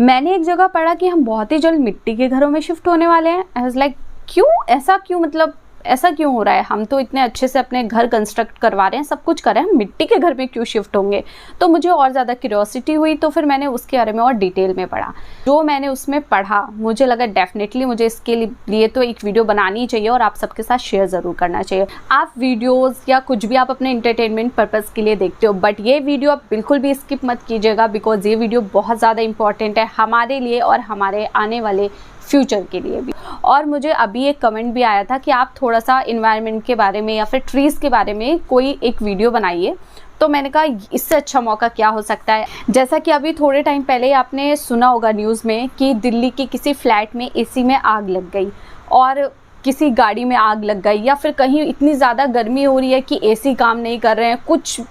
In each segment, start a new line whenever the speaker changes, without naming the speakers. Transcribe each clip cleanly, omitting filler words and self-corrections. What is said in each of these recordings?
मैंने एक जगह पढ़ा कि हम बहुत ही जल्द मिट्टी के घरों में शिफ्ट होने वाले हैं। आई वाज लाइक क्यों, ऐसा क्यों, मतलब ऐसा क्यों हो रहा है? हम तो इतने अच्छे से अपने घर कंस्ट्रक्ट करवा रहे हैं, सब कुछ कर रहे हैं, हम मिट्टी के घर में क्यों शिफ्ट होंगे? तो मुझे और ज़्यादा क्यूरियोसिटी हुई, तो फिर मैंने उसके बारे में और डिटेल में पढ़ा। जो मैंने उसमें पढ़ा मुझे लगा डेफिनेटली मुझे इसके लिए तो एक वीडियो बनानी चाहिए और आप सबके साथ शेयर ज़रूर करना चाहिए। आप वीडियोज़ या कुछ भी आप अपने इंटरटेनमेंट पर्पज़ के लिए देखते हो, बट ये वीडियो आप बिल्कुल भी स्किप मत कीजिएगा, बिकॉज ये वीडियो बहुत ज़्यादा इंपॉर्टेंट है हमारे लिए और हमारे आने वाले फ्यूचर के लिए भी। और मुझे अभी एक कमेंट भी आया था कि आप थोड़ा सा इन्वायरमेंट के बारे में या फिर ट्रीज़ के बारे में कोई एक वीडियो बनाइए। तो मैंने कहा इससे अच्छा मौका क्या हो सकता है। जैसा कि अभी थोड़े टाइम पहले आपने सुना होगा न्यूज़ में कि दिल्ली की किसी फ्लैट में एसी में आग लग गई और किसी गाड़ी में आग लग गई, या फिर कहीं इतनी ज़्यादा गर्मी हो रही है कि एसी काम नहीं कर रहे हैं,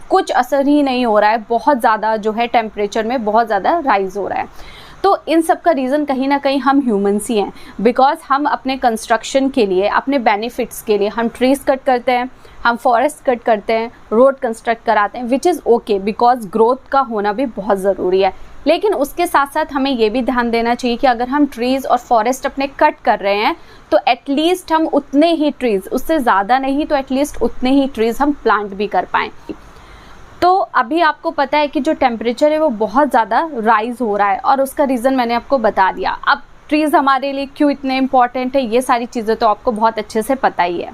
कुछ असर ही नहीं हो रहा है, बहुत ज़्यादा जो है टेम्परेचर में बहुत ज़्यादा राइज़ हो रहा है। तो इन सब का रीज़न कहीं ना कहीं हम ह्यूमंस ही हैं, बिकॉज हम अपने कंस्ट्रक्शन के लिए, अपने बेनिफिट्स के लिए हम ट्रीज़ कट करते हैं, हम फॉरेस्ट कट करते हैं, रोड कंस्ट्रक्ट कराते हैं, which is okay, because growth का होना भी बहुत ज़रूरी है। लेकिन उसके साथ साथ हमें ये भी ध्यान देना चाहिए कि अगर हम ट्रीज़ और फॉरेस्ट अपने कट कर रहे हैं तो एटलीस्ट हम उतने ही ट्रीज़, उससे ज़्यादा नहीं तो एटलीस्ट उतने ही ट्रीज़ हम प्लांट भी कर पाएँ। तो अभी आपको पता है कि जो टेम्परेचर है वो बहुत ज़्यादा राइज़ हो रहा है और उसका रीज़न मैंने आपको बता दिया। अब ट्रीज़ हमारे लिए क्यों इतने इम्पॉर्टेंट है, ये सारी चीज़ें तो आपको बहुत अच्छे से पता ही है,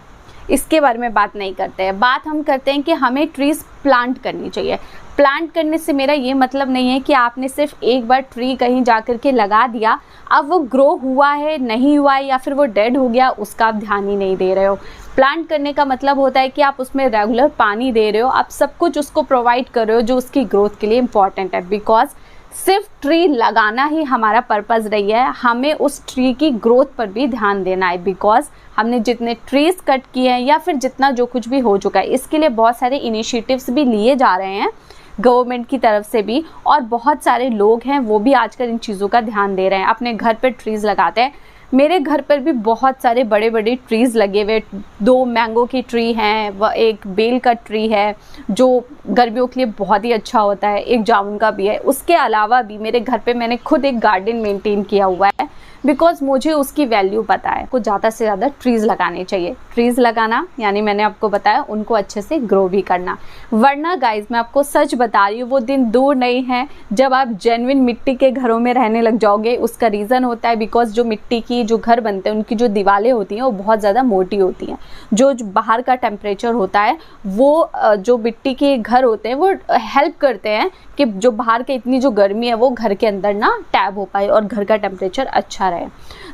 इसके बारे में बात नहीं करते हैं। बात हम करते हैं कि हमें ट्रीज़ प्लांट करनी चाहिए। प्लांट करने से मेरा ये मतलब नहीं है कि आपने सिर्फ एक बार ट्री कहीं जा कर के लगा दिया, अब वो ग्रो हुआ है नहीं हुआ है या फिर वो डेड हो गया उसका आप ध्यान ही नहीं दे रहे हो। प्लांट करने का मतलब होता है कि आप उसमें रेगुलर पानी दे रहे हो, आप सब कुछ उसको प्रोवाइड कर रहे हो जो उसकी ग्रोथ के लिए इम्पॉर्टेंट है। बिकॉज सिर्फ ट्री लगाना ही हमारा पर्पज़ नहीं है, हमें उस ट्री की ग्रोथ पर भी ध्यान देना है। बिकॉज हमने जितने ट्रीज़ कट किए हैं या फिर जितना जो कुछ भी हो चुका है, इसके लिए बहुत सारे इनिशिएटिव्स भी लिए जा रहे हैं गवर्नमेंट की तरफ से भी, और बहुत सारे लोग हैं वो भी आजकल इन चीज़ों का ध्यान दे रहे हैं, अपने घर पर ट्रीज़ लगाते हैं। मेरे घर पर भी बहुत सारे बड़े बड़े ट्रीज़ लगे हुए, 2 मैंगो की ट्री हैं, व एक बेल का ट्री है जो गर्मियों के लिए बहुत ही अच्छा होता है, एक जामुन का भी है। उसके अलावा भी मेरे घर पे मैंने खुद एक गार्डन मेंटेन किया हुआ है, बिकॉज मुझे उसकी वैल्यू पता है। को ज़्यादा से ज़्यादा ट्रीज़ लगाने चाहिए। ट्रीज़ लगाना यानी मैंने आपको बताया उनको अच्छे से ग्रो भी करना, वरना गाइज मैं आपको सच बता रही हूँ वो दिन दूर नहीं है जब आप जेन्युइन मिट्टी के घरों में रहने लग जाओगे। उसका रीज़न होता है बिकॉज जो मिट्टी की जो घर बनते हैं उनकी जो दीवारें होती हैं वो बहुत ज़्यादा मोटी होती हैं। जो बाहर का टेम्परेचर होता है वो जो मिट्टी के घर होते हैं वो हेल्प करते हैं कि जो बाहर के इतनी जो गर्मी है वो घर के अंदर ना टैब हो पाए और घर का टेम्परेचर अच्छा रहे।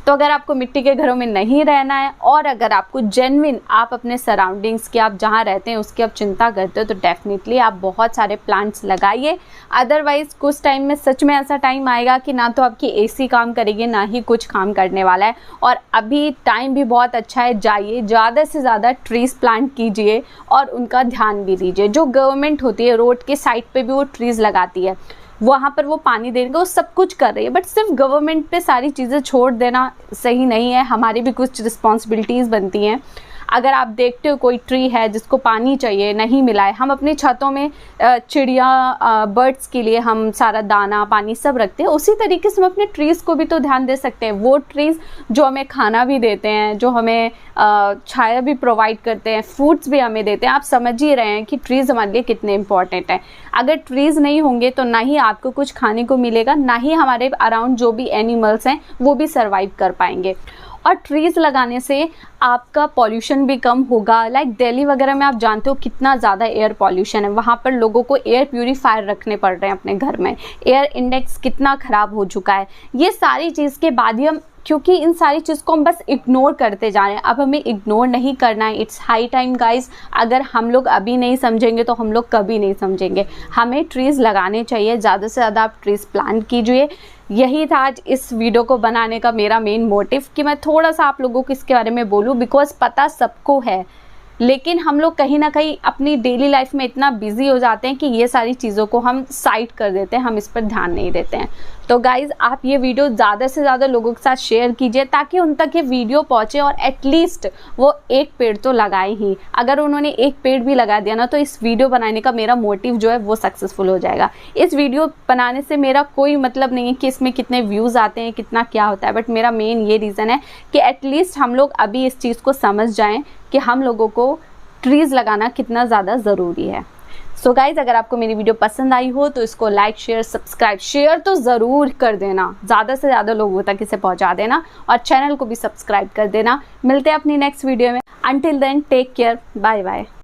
तो अगर आपको मिट्टी के घरों में नहीं रहना है और अगर आपको जेन्युइन आप अपने सराउंडिंग्स की, आप जहाँ रहते हैं उसकी आप चिंता करते हो, तो डेफिनेटली आप बहुत सारे प्लांट्स लगाइए। अदरवाइज कुछ टाइम में सच में ऐसा टाइम आएगा कि ना तो आपकी एसी काम करेगी ना ही कुछ काम करने वाला है। और अभी टाइम भी बहुत अच्छा है, जाइए ज़्यादा से ज़्यादा ट्रीज़ प्लांट कीजिए और उनका ध्यान भी दीजिए। जो गवर्नमेंट होती है रोड के साइड पे भी वो ट्रीज़ लगाती है, वहाँ पर वो पानी देने का वो सब कुछ कर रही है, बट सिर्फ गवर्नमेंट पे सारी चीज़ें छोड़ देना सही नहीं है। हमारी भी कुछ रिस्पॉन्सिबिलिटीज़ बनती हैं। अगर आप देखते हो कोई ट्री है जिसको पानी चाहिए नहीं मिला है, हम अपनी छतों में चिड़िया बर्ड्स के लिए हम सारा दाना पानी सब रखते हैं, उसी तरीके से हम अपने ट्रीज़ को भी तो ध्यान दे सकते हैं। वो ट्रीज़ जो हमें खाना भी देते हैं, जो हमें छाया भी प्रोवाइड करते हैं, फ्रूट्स भी हमें देते हैं। आप समझ ही रहे हैं कि ट्रीज़ हमारे लिए कितने इंपॉर्टेंट हैं। अगर ट्रीज़ नहीं होंगे तो ना ही आपको कुछ खाने को मिलेगा, ना ही हमारे अराउंड जो भी एनिमल्स हैं वो भी सर्वाइव कर पाएंगे। और ट्रीज़ लगाने से आपका पॉल्यूशन भी कम होगा। लाइक दिल्ली वगैरह में आप जानते हो कितना ज़्यादा एयर पॉल्यूशन है, वहाँ पर लोगों को एयर प्यूरीफायर रखने पड़ रहे हैं अपने घर में। एयर इंडेक्स कितना ख़राब हो चुका है। ये सारी चीज़ के बाद ही हम, क्योंकि इन सारी चीज़ को हम बस इग्नोर करते जा रहे हैं, अब हमें इग्नोर नहीं करना है। इट्स हाई टाइम गाइज, अगर हम लोग अभी नहीं समझेंगे तो हम लोग कभी नहीं समझेंगे। हमें ट्रीज़ लगाने चाहिए, ज़्यादा से ज़्यादा आप ट्रीज़ प्लांट कीजिए। यही था आज इस वीडियो को बनाने का मेरा मेन मोटिव कि मैं थोड़ा सा आप लोगों को इसके बारे में बोलूँ, बिकॉज पता सबको है लेकिन हम लोग कहीं ना कहीं अपनी डेली लाइफ में इतना बिजी हो जाते हैं कि ये सारी चीज़ों को हम साइड कर देते हैं, हम इस पर ध्यान नहीं देते हैं। तो गाइज़, आप ये वीडियो ज़्यादा से ज़्यादा लोगों के साथ शेयर कीजिए ताकि उन तक ये वीडियो पहुँचे और एटलीस्ट वो एक पेड़ तो लगाए ही। अगर उन्होंने एक पेड़ भी लगा दिया ना, तो इस वीडियो बनाने का मेरा मोटिव जो है वो सक्सेसफुल हो जाएगा। इस वीडियो बनाने से मेरा कोई मतलब नहीं है कि इसमें कितने व्यूज़ आते हैं, कितना क्या होता है, बट मेरा मेन ये रीज़न है कि एटलीस्ट हम लोग अभी इस चीज़ को समझ जाएं कि हम लोगों को ट्रीज़ लगाना कितना ज़्यादा ज़रूरी है। सो गाइज, अगर आपको मेरी वीडियो पसंद आई हो तो इसको लाइक, शेयर, सब्सक्राइब, शेयर तो ज़रूर कर देना, ज़्यादा से ज़्यादा लोगों तक इसे पहुंचा देना और चैनल को भी सब्सक्राइब कर देना। मिलते हैं अपनी नेक्स्ट वीडियो में। Until then, take care, bye bye.